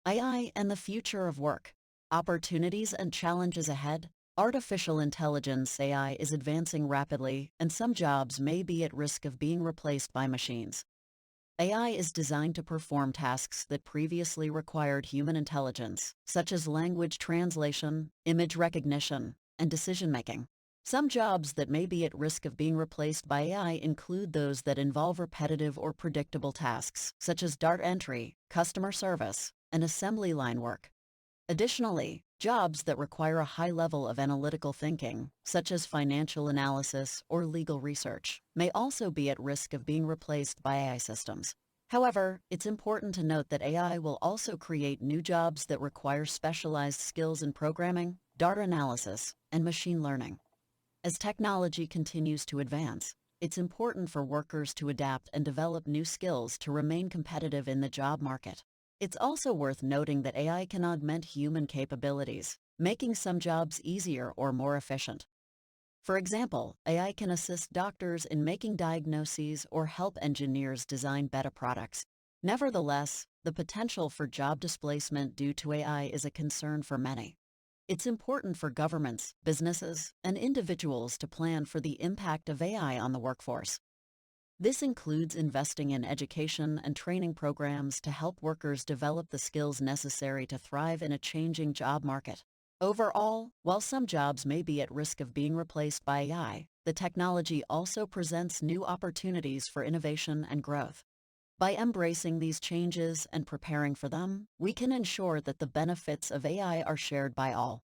AI and the future of work. Opportunities and challenges ahead. Artificial intelligence AI is advancing rapidly, and some jobs may be at risk of being replaced by machines. AI is designed to perform tasks that previously required human intelligence, such as language translation, image recognition, and decision-making. Some jobs that may be at risk of being replaced by AI include those that involve repetitive or predictable tasks, such as data entry, customer service, and assembly line work. Additionally, jobs that require a high level of analytical thinking, such as financial analysis or legal research, may also be at risk of being replaced by AI systems. However, it's important to note that AI will also create new jobs that require specialized skills in programming, data analysis, and machine learning. As technology continues to advance, it's important for workers to adapt and develop new skills to remain competitive in the job market. It's also worth noting that AI can augment human capabilities, making some jobs easier or more efficient. For example, AI can assist doctors in making diagnoses or help engineers design better products. Nevertheless, the potential for job displacement due to AI is a concern for many. It's important for governments, businesses, and individuals to plan for the impact of AI on the workforce. This includes investing in education and training programs to help workers develop the skills necessary to thrive in a changing job market. Overall, while some jobs may be at risk of being replaced by AI, the technology also presents new opportunities for innovation and growth. By embracing these changes and preparing for them, we can ensure that the benefits of AI are shared by all.